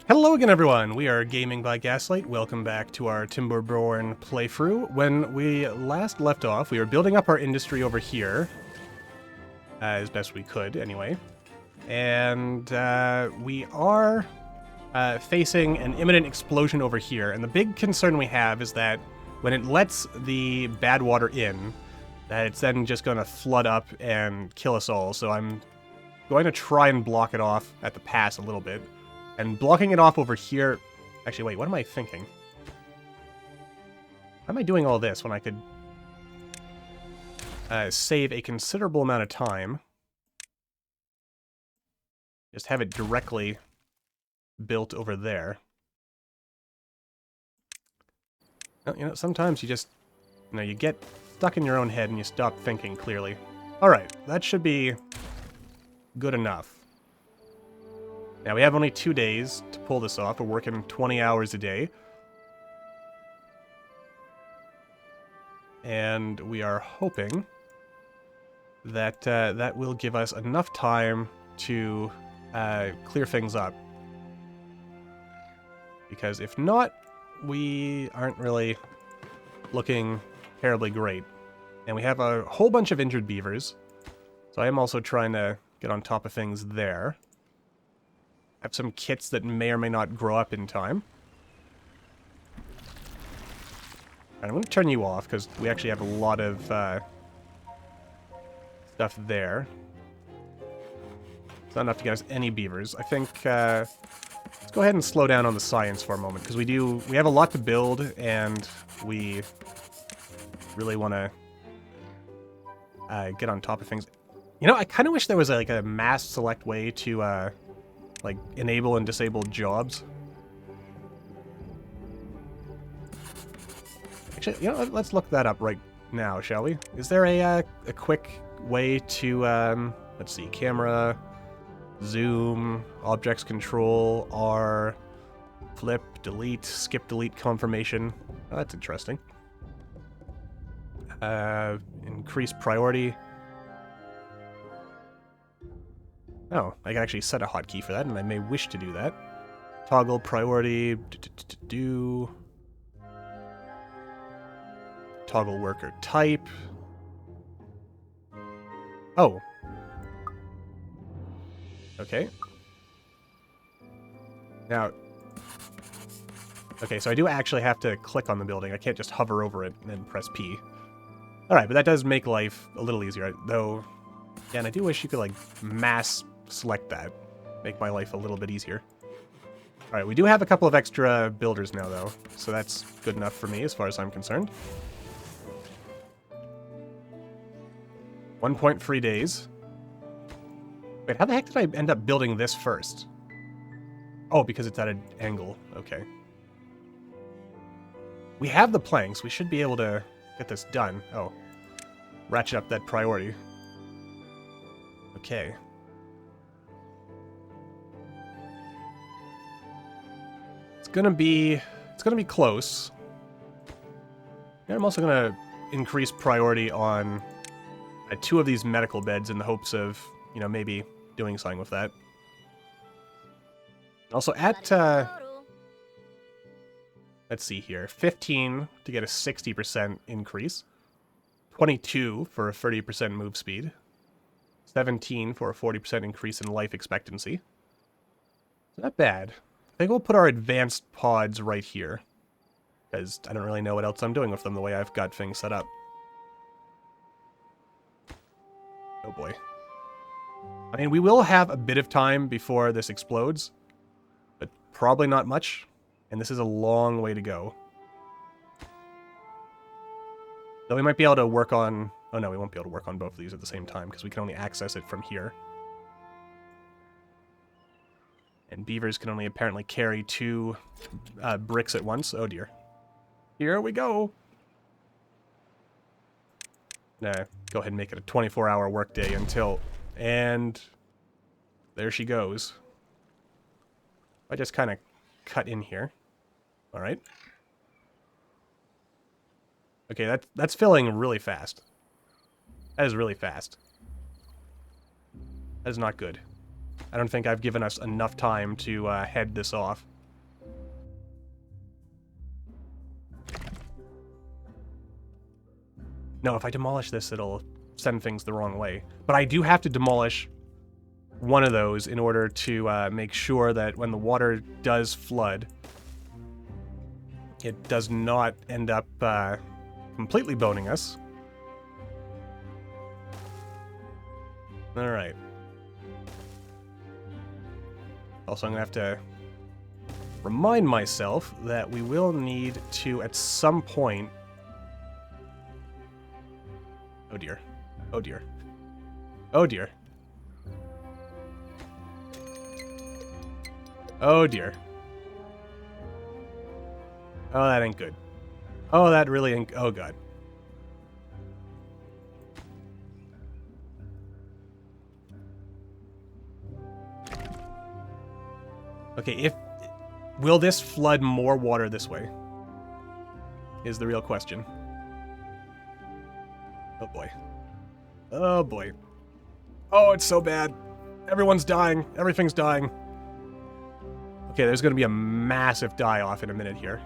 Hello again, everyone. We are Gaming by Gaslight. Welcome back to our Timberborn playthrough. When we last left off, we were building up our industry over here, as best we could, anyway. And we are facing an imminent explosion over here. And the big concern we have is that when it lets the bad water in, that it's then just going to flood up and kill us all. So I'm going to try and block it off at the pass a little bit. And blocking it off over here... Actually, wait, what am I thinking? Why am I doing all this when I could save a considerable amount of time? Just have it directly built over there. Well, you know, sometimes you just... you get stuck in your own head and you stop thinking clearly. Alright, that should be good enough. Now, we have only 2 days to pull this off. We're working 20 hours a day. And we are hoping that that will give us enough time to clear things up. Because if not, we aren't really looking terribly great. And we have a whole bunch of injured beavers. So I am also trying to get on top of things there. Have some kits that may or may not grow up in time. And I'm going to turn you off, because we actually have a lot of stuff there. It's not enough to get us any beavers. I think, let's go ahead and slow down on the science for a moment, because we have a lot to build, and we really want to get on top of things. You know, I kind of wish there was like a mass select way to like, enable and disable jobs. Actually, you know, let's look that up right now, shall we? Is there a quick way to, let's see, camera, zoom, objects control, R, flip, delete, skip delete confirmation. Oh, that's interesting. Increase priority. Oh, I can actually set a hotkey for that, and I may wish to do that. Toggle priority, do. Toggle worker type. Oh. Okay. Now. Okay, so I do actually have to click on the building. I can't just hover over it and then press P. Alright, but that does make life a little easier, though. Yeah, and I do wish you could, like, mass select that. Make my life a little bit easier. Alright, we do have a couple of extra builders now, though, so that's good enough for me as far as I'm concerned. 1.3 days. Wait, how the heck did I end up building this first? Oh, because it's at an angle. Okay. We have the planks. We should be able to get this done. Oh. Ratchet up that priority. Okay. It's gonna be close. And I'm also gonna increase priority on 2 of these medical beds in the hopes of, you know, maybe doing something with that. Also at, let's see here, 15 to get a 60% increase, 22 for a 30% move speed, 17 for a 40% increase in life expectancy. Not bad. I think we'll put our advanced pods right here, because I don't really know what else I'm doing with them the way I've got things set up. Oh boy. I mean, we will have a bit of time before this explodes, but probably not much, and this is a long way to go. Though we might be able to work on... Oh no, we won't be able to work on both of these at the same time, because we can only access it from here. And beavers can only apparently carry 2 bricks at once. Oh dear. Here we go! Nah, go ahead and make it a 24-hour workday until... And... there she goes. I just kind of cut in here. Alright. Okay, that's filling really fast. That is really fast. That is not good. I don't think I've given us enough time to head this off. No, if I demolish this, it'll send things the wrong way. But I do have to demolish one of those in order to make sure that when the water does flood, it does not end up completely boning us. Alright. Also, I'm going to have to remind myself that we will need to, at some point... Oh dear. Oh dear. Oh dear. Oh dear. Oh, that ain't good. Oh, that really ain't... Oh, God. Okay, if... Will this flood more water this way? Is the real question. Oh, boy. Oh, boy. Oh, it's so bad. Everyone's dying. Everything's dying. Okay, there's going to be a massive die-off in a minute here.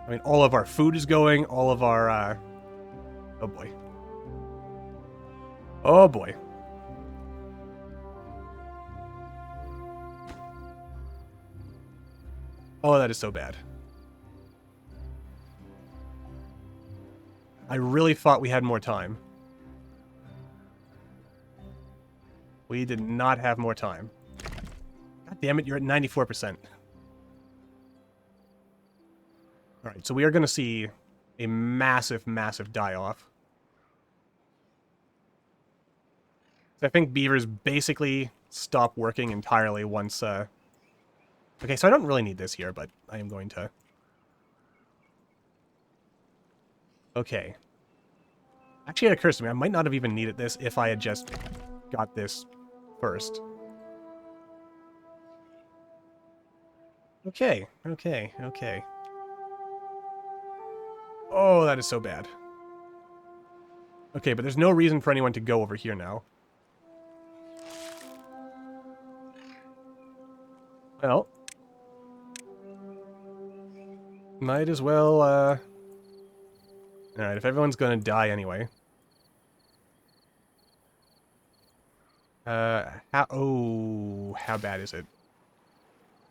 I mean, all of our food is going, all of our, Oh, boy. Oh, boy. Oh, that is so bad. I really thought we had more time. We did not have more time. God damn it, you're at 94%. Alright, so we are going to see a massive, massive die-off. I think beavers basically stop working entirely once... Okay, so I don't really need this here, but I am going to... Okay. Actually, it occurs to me, I might not have even needed this if I had just got this first. Okay, okay, okay. Oh, that is so bad. Okay, but there's no reason for anyone to go over here now. Well. Might as well, Alright, if everyone's gonna die anyway. How bad is it?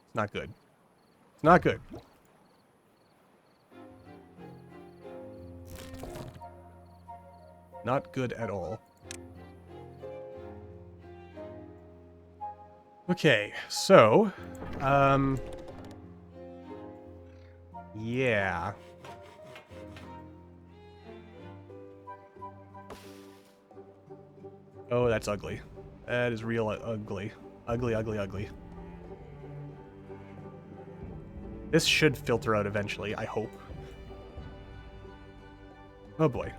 It's not good. It's not good. Not good at all. Okay, so, yeah. Oh, that's ugly. That is real ugly. Ugly, ugly, ugly. This should filter out eventually, I hope. Oh boy.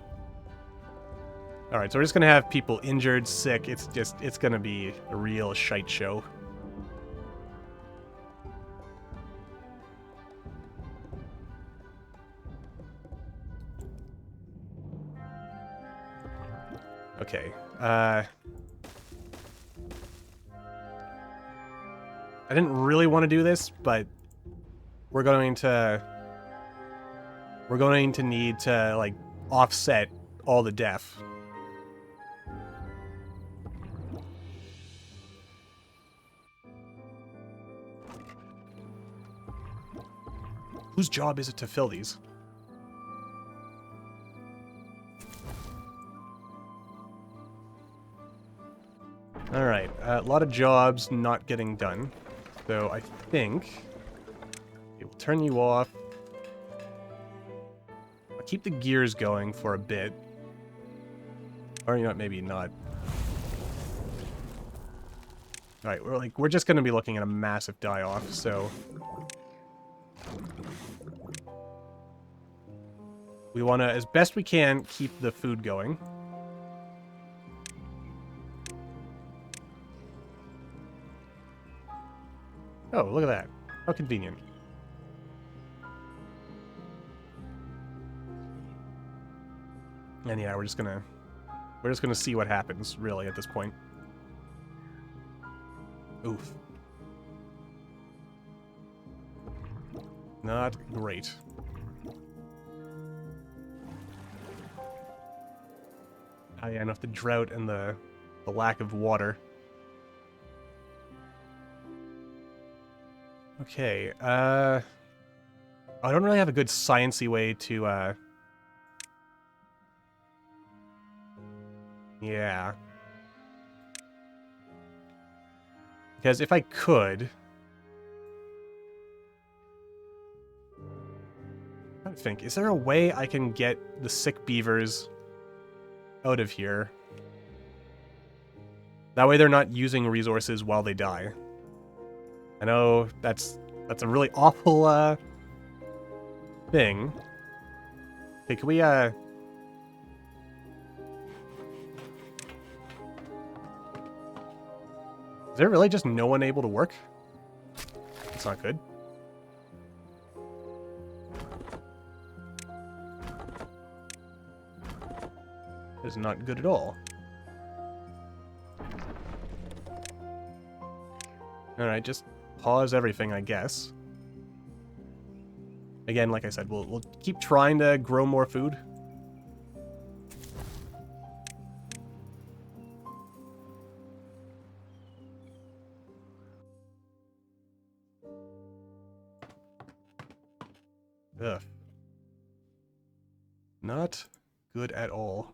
Alright, so we're just gonna have people injured, sick. It's gonna be a real shite show. Okay, I didn't really want to do this, but we're going to need to, like, offset all the death. Whose job is it to fill these? Alright, a lot of jobs not getting done. So I think it will turn you off. I'll keep the gears going for a bit. Or, you know what, maybe not. Alright, we're just gonna be looking at a massive die-off, so... We want to, as best we can, keep the food going. Oh, look at that. How convenient. And yeah, we're just gonna see what happens, really, at this point. Oof. Not great. yeah, enough the drought and the lack of water. Okay, I don't really have a good sciencey way to, yeah. Because if I could... I'm trying to think, is there a way I can get the sick beavers out of here? That way they're not using resources while they die. I know that's a really awful, thing. Okay, can we, Is there really just no one able to work? That's not good. That is not good at all. Alright, just pause everything, I guess. Again, like I said, we'll keep trying to grow more food. Ugh. Not good at all.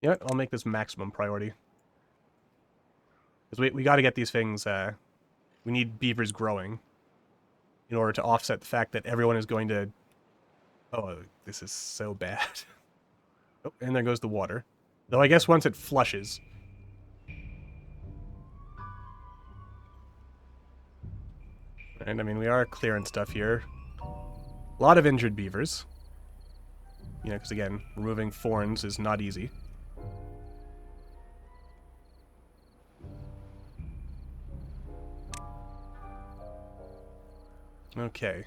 You know what? I'll make this maximum priority. Because we gotta get these things, we need beavers growing in order to offset the fact that everyone is going to... Oh, this is so bad. Oh, and there goes the water. Though I guess once it flushes... And I mean, we are clearing stuff here. A lot of injured beavers. You know, because again, removing thorns is not easy. Okay.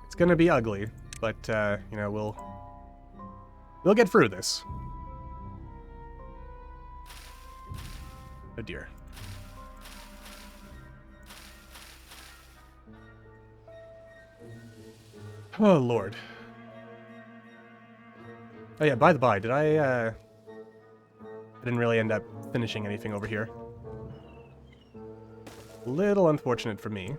It's gonna be ugly, but, you know, we'll get through this. Oh dear. Oh lord. Oh yeah, by the by, did I didn't really end up finishing anything over here. A little unfortunate for me.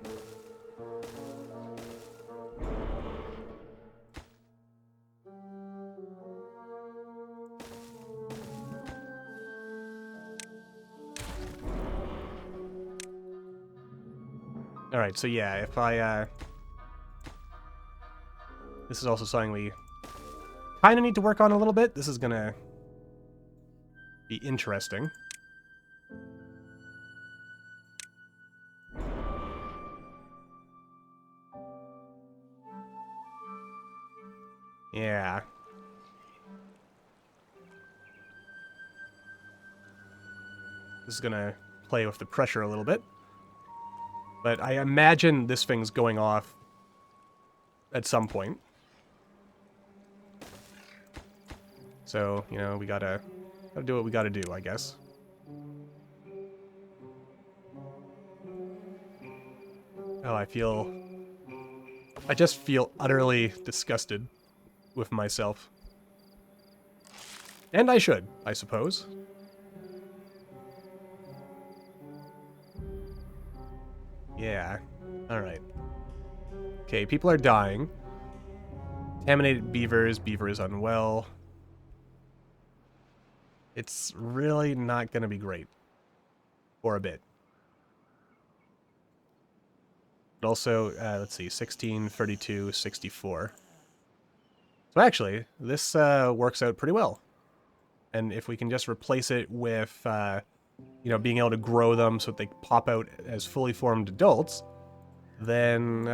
Alright, so yeah, if I, this is also something we kind of need to work on a little bit. This is gonna be interesting. Yeah. This is gonna play with the pressure a little bit. But I imagine this thing's going off at some point. So, you know, we gotta do what we gotta do, I guess. Oh, I just feel utterly disgusted with myself. And I should, I suppose. Yeah. Alright. Okay, people are dying. Contaminated beavers. Beaver is unwell. It's really not going to be great. For a bit. But also, let's see, 16, 32, 64. So actually, this works out pretty well. And if we can just replace it with, you know, being able to grow them so that they pop out as fully formed adults, then,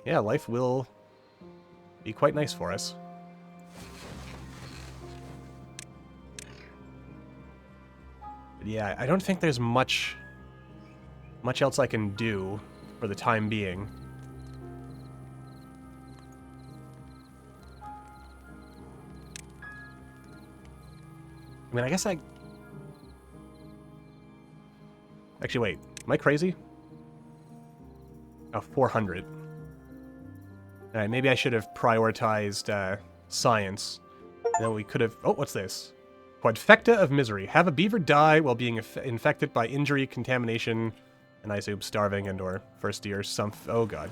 yeah, life will be quite nice for us. But yeah, I don't think there's much else I can do for the time being. I mean, I guess Actually, wait. Am I crazy? Oh, 400. Alright, maybe I should have prioritized science. And then we could have... Oh, what's this? Quadfecta of misery. Have a beaver die while being infected by injury, contamination, and I assume starving and or first year oh god.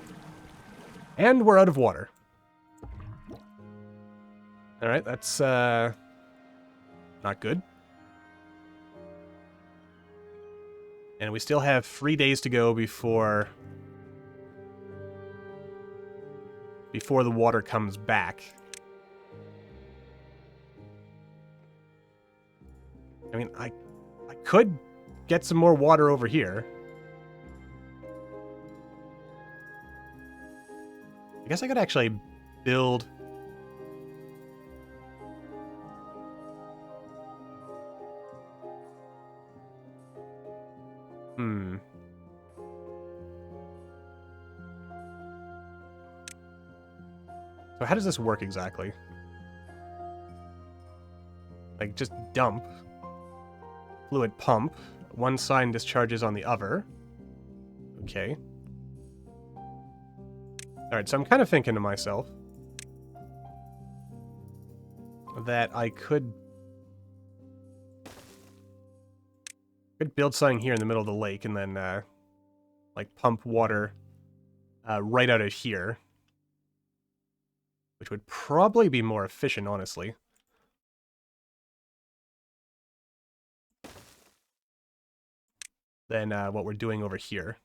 And we're out of water. Alright, that's not good. And we still have 3 days to go before the water comes back. I mean, I could get some more water over here. I guess I could actually build... So how does this work exactly? Like, just dump. Fluid pump. One sign discharges on the other. Okay. Alright, so I'm kind of thinking to myself that I could build something here in the middle of the lake and then, like, pump water right out of here. Which would probably be more efficient, honestly. Than what we're doing over here.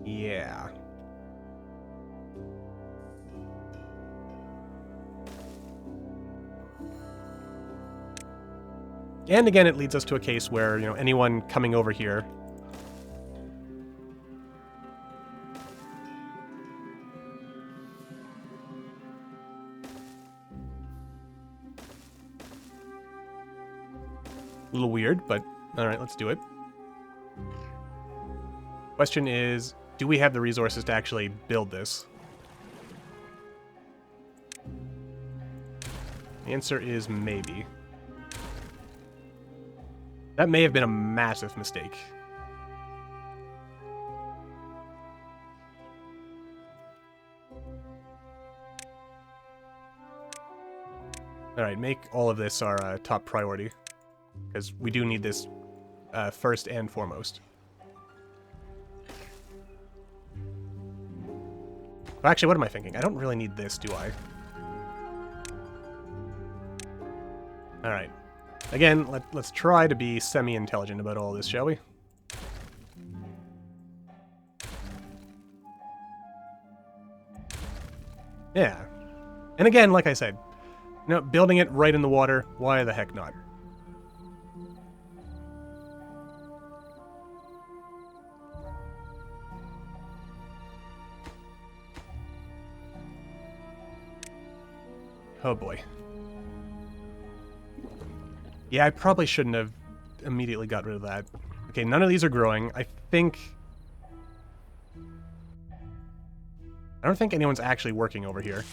Yeah. And again, it leads us to a case where, you know, anyone coming over here... A little weird, but alright, let's do it. Question is, do we have the resources to actually build this? The answer is maybe. That may have been a massive mistake. Alright, make all of this our top priority. Because we do need this first and foremost. Well, actually, what am I thinking? I don't really need this, do I? Alright. Again, let's try to be semi-intelligent about all this, shall we? Yeah. And again, like I said, you know, building it right in the water, why the heck not? Oh boy. Yeah, I probably shouldn't have immediately got rid of that. Okay, none of these are growing. I don't think anyone's actually working over here.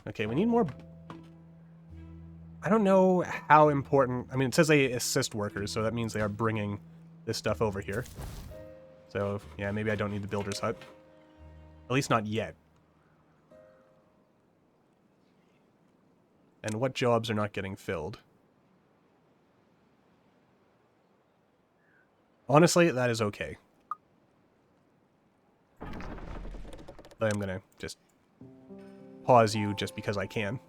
Okay, we need more... I don't know how important... I mean, it says they assist workers, so that means they are bringing this stuff over here. So, yeah, maybe I don't need the builder's hut. At least not yet. And what jobs are not getting filled? Honestly, that is okay. But I'm gonna just pause you just because I can.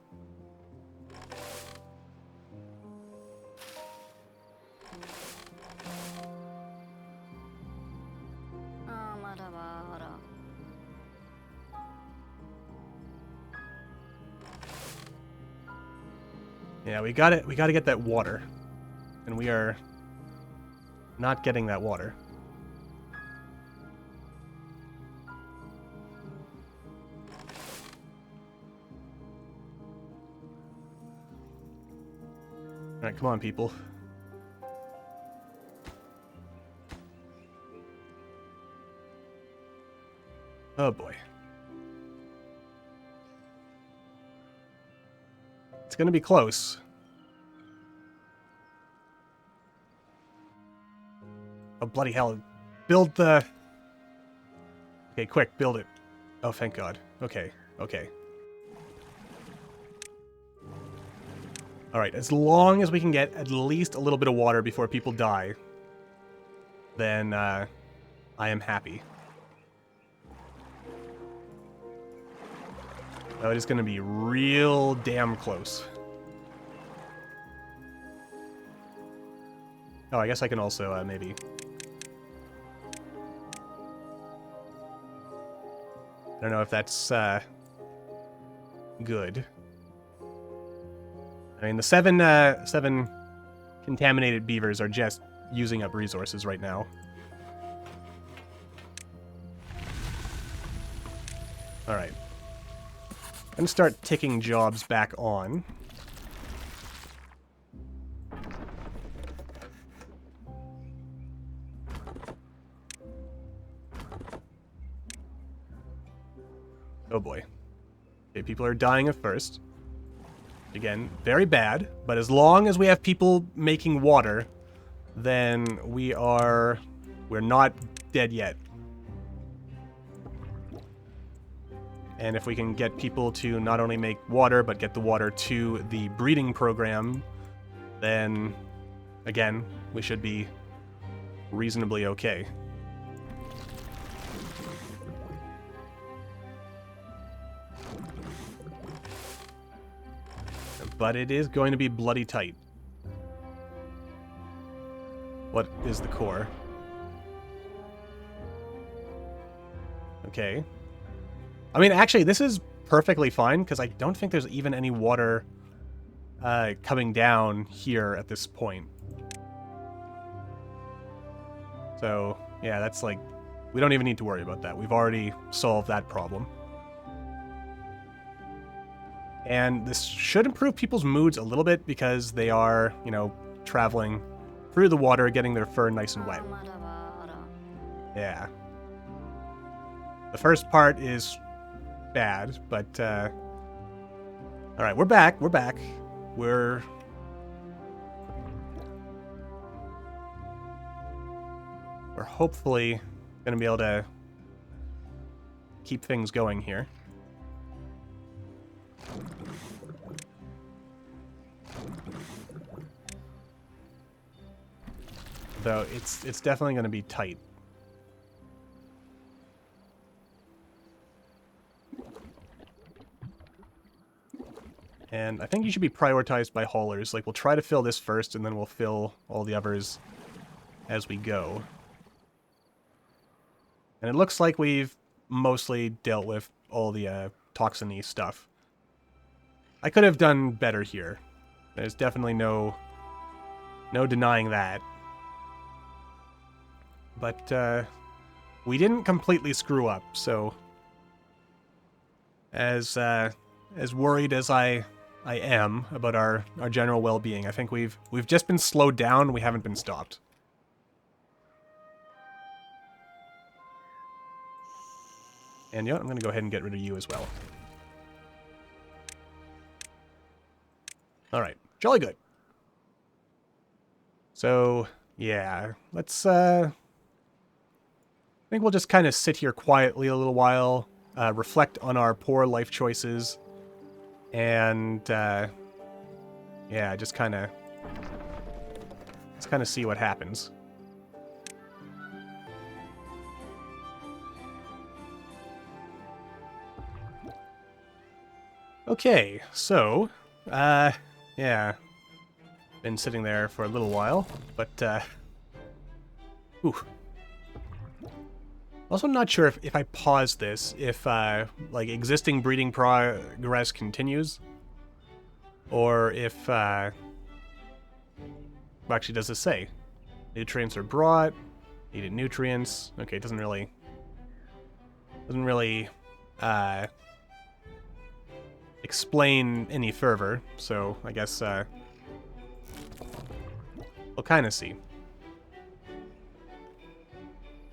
Yeah, we got it. We got to get that water. And we are not getting that water. Alright, come on, people. Oh boy. It's gonna be close. Oh, bloody hell. Build the... Okay, quick, build it. Oh, thank God. Okay, okay. Alright, as long as we can get at least a little bit of water before people die, then I am happy. Oh, it is going to be real damn close. Oh, I guess I can also maybe... I don't know if that's good. I mean, the seven contaminated beavers are just using up resources right now. Alright. I'm going to start ticking jobs back on. Oh boy. Okay, people are dying at first. Again, very bad, but as long as we have people making water, then we're not dead yet. And if we can get people to not only make water, but get the water to the breeding program, then, again, we should be reasonably okay. But it is going to be bloody tight. What is the core? Okay. I mean, actually, this is perfectly fine, because I don't think there's even any water coming down here at this point. So, yeah, that's like... We don't even need to worry about that. We've already solved that problem. And this should improve people's moods a little bit because they are, you know, traveling through the water, getting their fur nice and wet. Yeah. The first part is bad, but, alright, we're back, we're back. We're hopefully going to be able to keep things going here. Though it's definitely going to be tight. And I think you should be prioritized by haulers. Like, we'll try to fill this first, and then we'll fill all the others as we go. And it looks like we've mostly dealt with all the toxin-y stuff. I could have done better here. There's definitely no denying that. But we didn't completely screw up, so as worried as I am about our general well-being, I think we've just been slowed down, we haven't been stopped. And you know what? I'm going to go ahead and get rid of you as well. Alright, jolly good. So, yeah, let's, I think we'll just kind of sit here quietly a little while, reflect on our poor life choices, and, yeah, just kind of, see what happens. Okay, so, yeah, been sitting there for a little while, but, ooh. Also not sure if I pause this, if, like, existing breeding progress continues, or if, what actually does this say? Nutrients are brought, needed nutrients, okay, it doesn't really, explain any further, so I guess, we'll kind of see.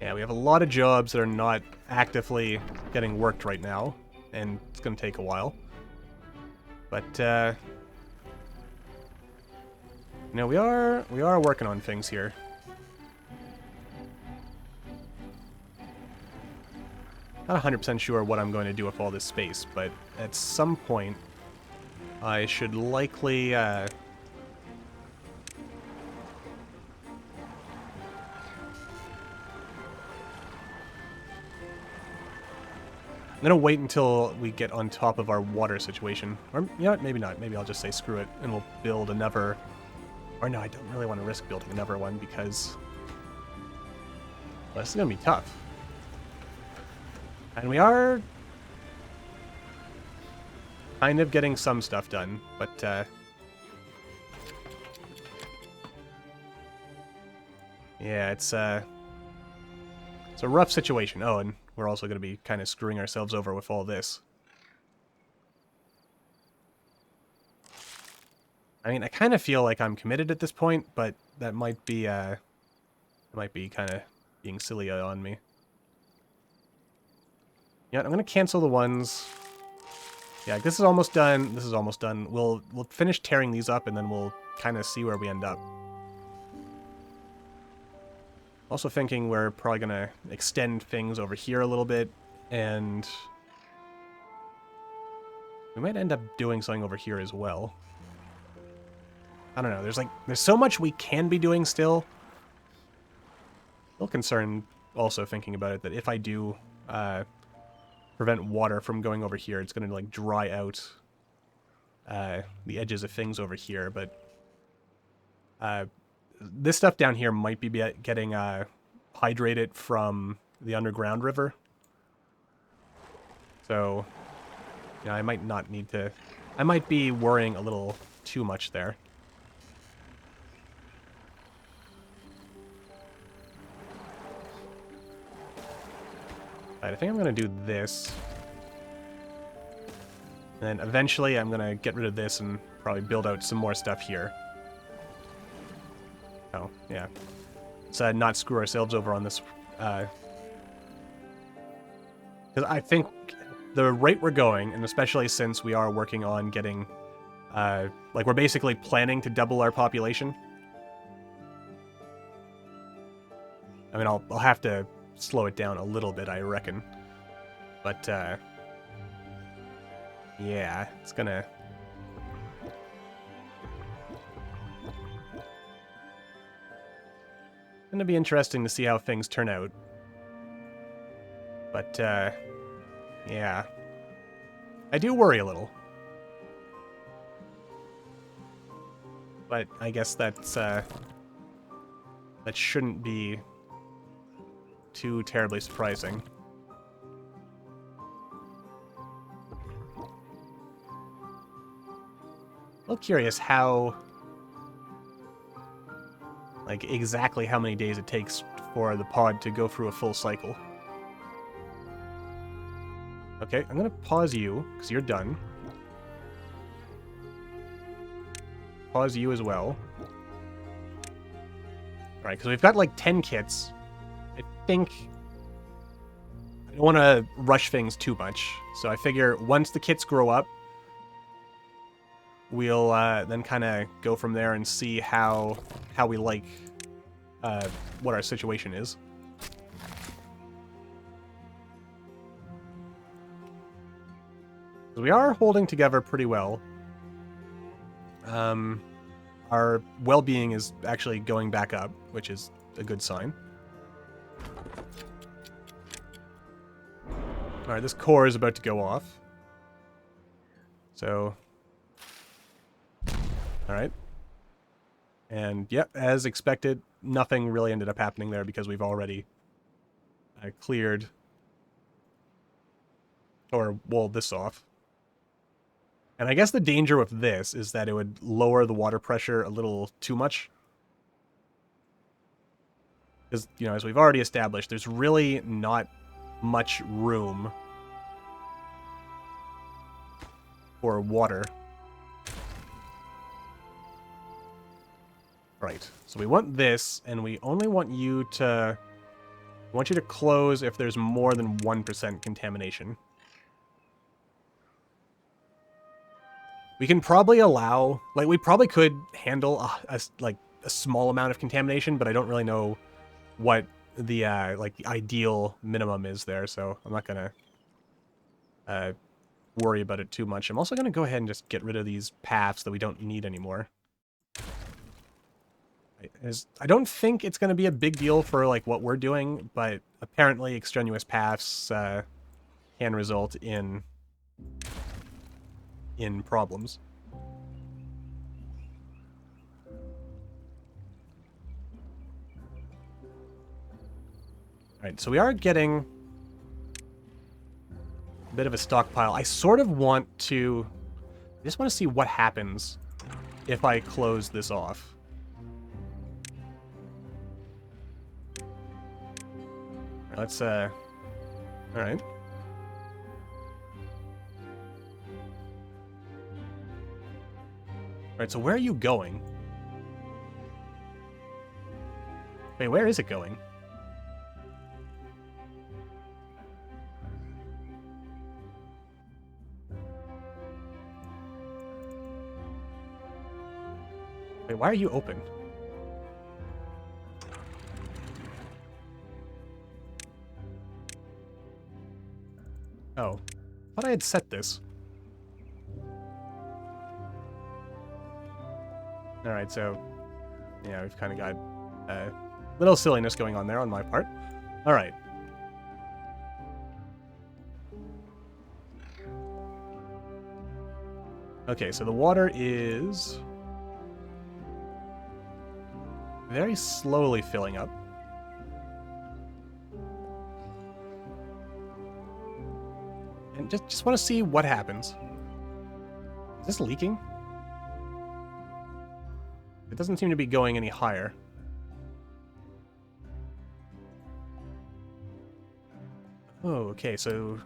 Yeah, we have a lot of jobs that are not actively getting worked right now, and it's going to take a while. But, You know, we are working on things here. Not 100% sure what I'm going to do with all this space, but at some point, I should likely, I'm gonna wait until we get on top of our water situation. Or, you know what, maybe not. Maybe I'll just say screw it, and we'll build another... Or no, I don't really want to risk building another one, because... Well, this is gonna be tough. And we are... kind of getting some stuff done, but, yeah, it's a rough situation. Oh, and we're also going to be kind of screwing ourselves over with all this. I mean, I kind of feel like I'm committed at this point, but that might be kind of being silly on me. Yeah, I'm going to cancel the ones... Yeah, this is almost done. This is almost done. We'll finish tearing these up, and then we'll kind of see where we end up. Also thinking we're probably going to extend things over here a little bit, and we might end up doing something over here as well. I don't know. There's so much we can be doing still. A little concerned also thinking about it that if I do prevent water from going over here, it's going to like dry out the edges of things over here, but this stuff down here might be getting hydrated from the underground river. So, yeah, I might not need to... I might be worrying a little too much there. Alright, I think I'm going to do this. And then eventually I'm going to get rid of this and probably build out some more stuff here. Oh, yeah. Let's not screw ourselves over on this. Because I think the rate we're going, and especially since we are working on getting... like, we're basically planning to double our population. I mean, I'll have to slow it down a little bit, I reckon. But, yeah, it's gonna... Gonna be interesting to see how things turn out. But, yeah. I do worry a little. But I guess that's, that shouldn't be too terribly surprising. A little curious how... like, exactly how many days it takes for the pod to go through a full cycle. Okay, I'm gonna pause you, because you're done. Pause you as well. Alright, because we've got, like, 10 kits. I think... I don't want to rush things too much. So I figure once the kits grow up, we'll then kind of go from there and see how we like what our situation is. We are holding together pretty well. Our well-being is actually going back up, which is a good sign. Alright, this core is about to go off. So... Alright. And, yep, as expected, nothing really ended up happening there because we've already cleared... or walled this off. And I guess the danger with this is that it would lower the water pressure a little too much. Because, you know, as we've already established, there's really not much room for water. Right, so we want this, and we only want you to... We want you to close if there's more than 1% contamination. We can probably allow, like, we probably could handle a small amount of contamination, but I don't really know what the like the ideal minimum is there, so I'm not gonna worry about it too much. I'm also gonna go ahead and just get rid of these paths that we don't need anymore. I don't think it's gonna be a big deal for like what we're doing, but apparently extraneous paths can result in problems. Alright, so we are getting a bit of a stockpile. I sort of want to... I just want to see what happens if I close this off. Let's, alright. Alright, so where are you going? Wait, where is it going? Wait, why are you open? Oh. I thought I had set this. Alright, so... yeah, we've kind of got a little silliness going on there on my part. Alright. Okay, so the water is... very slowly filling up. And just want to see what happens. Is this leaking? It doesn't seem to be going any higher. Oh, okay, so...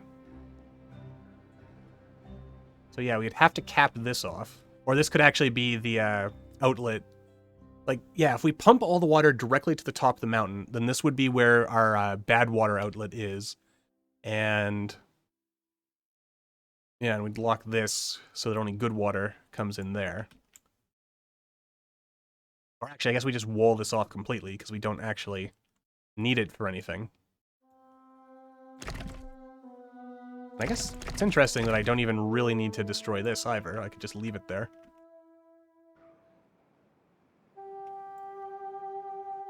so yeah, we'd have to cap this off. Or this could actually be the outlet. Like, yeah, if we pump all the water directly to the top of the mountain, then this would be where our bad water outlet is. And... yeah, and we'd lock this so that only good water comes in there. Or actually, I guess we just wall this off completely, because we don't actually need it for anything. I guess it's interesting that I don't even really need to destroy this either. I could just leave it there.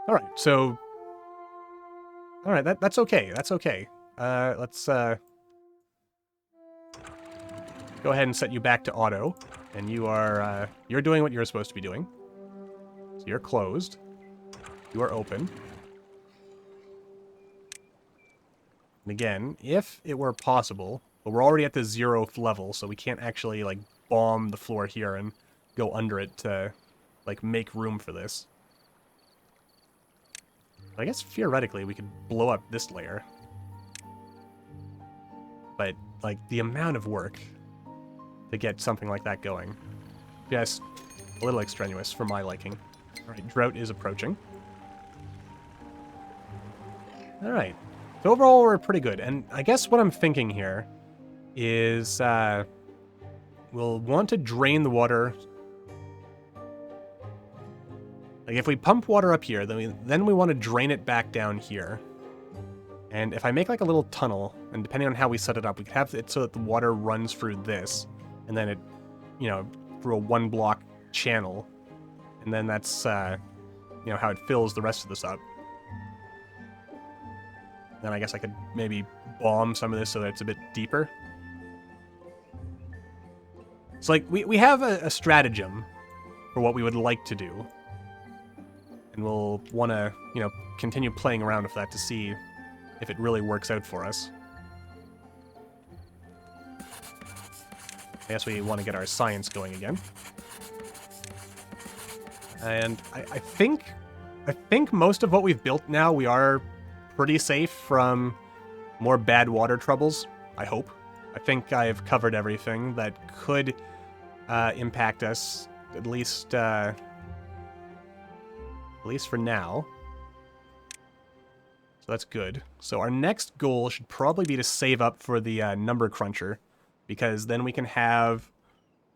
Alright, so... alright, that's okay. That's okay. Let's, go ahead and set you back to auto. And you are, you're doing what you're supposed to be doing. So you're closed. You are open. And again, if it were possible, but we're already at the 0th level, so we can't actually, like, bomb the floor here and go under it to, like, make room for this. I guess theoretically we could blow up this layer. But, like, the amount of work to get something like that going. Yes, a little extraneous for my liking. Alright, drought is approaching. Alright. So overall, we're pretty good. And I guess what I'm thinking here is we'll want to drain the water. Like, if we pump water up here, then we want to drain it back down here. And if I make, like, a little tunnel, and depending on how we set it up, we could have it so that the water runs through this, and then it, you know, through a 1-block channel. And then that's, you know, how it fills the rest of this up. Then I guess I could maybe bomb some of this so that it's a bit deeper. So, like, we have a stratagem for what we would like to do. And we'll want to, you know, continue playing around with that to see if it really works out for us. I guess we want to get our science going again. And I think most of what we've built now, we are pretty safe from more bad water troubles, I hope. I think I've covered everything that could impact us, at least for now. So that's good. So our next goal should probably be to save up for the number cruncher, because then we can have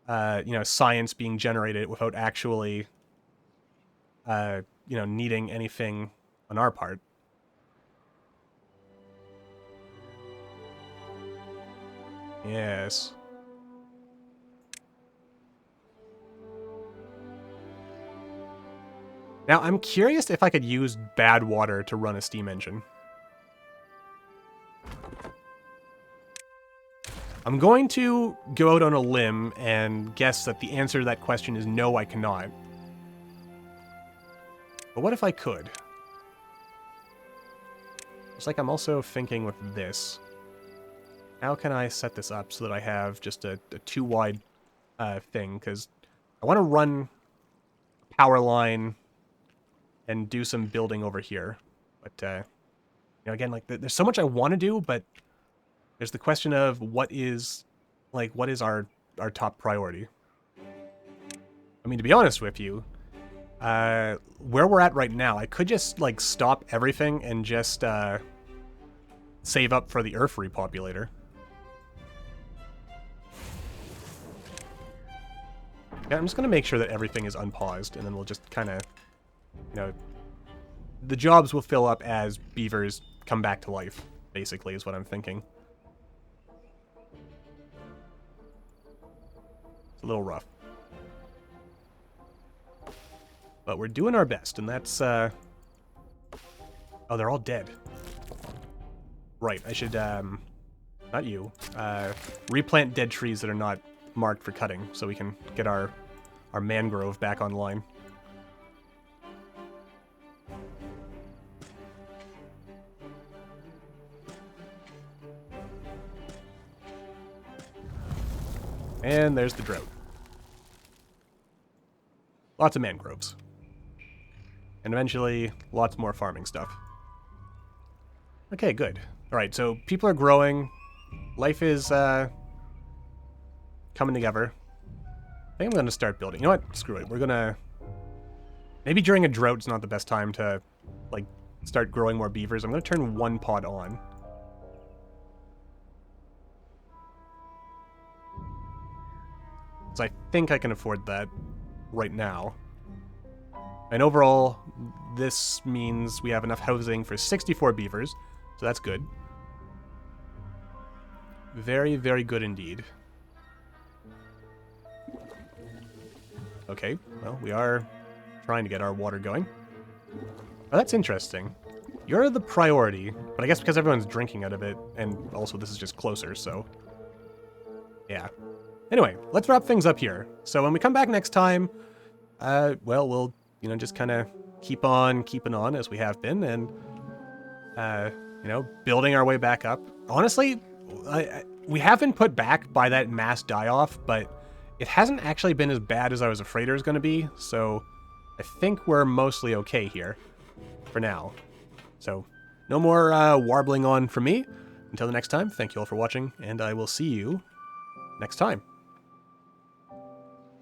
science being generated without actually, needing anything on our part. Yes. Now, I'm curious if I could use bad water to run a steam engine. I'm going to go out on a limb and guess that the answer to that question is no, I cannot. But what if I could? It's like I'm also thinking with this. How can I set this up so that I have just a too wide thing? Because I want to run power line and do some building over here. But, again, like, there's so much I want to do, but there's the question of what is our top priority? I mean, to be honest with you, where we're at right now, I could just, like, stop everything and just save up for the Earth repopulator. Yeah, I'm just going to make sure that everything is unpaused, and then we'll just kind of, the jobs will fill up as beavers come back to life, basically, is what I'm thinking. It's a little rough. But we're doing our best, and that's, oh, they're all dead. Right, I should, not you, replant dead trees that are not marked for cutting, so we can get our mangrove back online. And there's the drought. Lots of mangroves. And eventually, lots more farming stuff. Okay, good. Alright, so people are growing. Life is, coming together. I think I'm going to start building. You know what? Screw it. We're going to... Maybe during a drought is not the best time to, like, start growing more beavers. I'm going to turn one pod on. So I think I can afford that right now. And overall, this means we have enough housing for 64 beavers. So that's good. Very, very good indeed. Okay, well, we are trying to get our water going. Oh, that's interesting. You're the priority, but I guess because everyone's drinking out of it, and also this is just closer, so... Yeah. Anyway, let's wrap things up here. So when we come back next time, well, we'll, just kind of keep on keeping on as we have been, and, building our way back up. Honestly, we have been put back by that mass die-off, but it hasn't actually been as bad as I was afraid it was going to be, so I think we're mostly okay here for now. So, no more warbling on from me. Until the next time, thank you all for watching, and I will see you next time.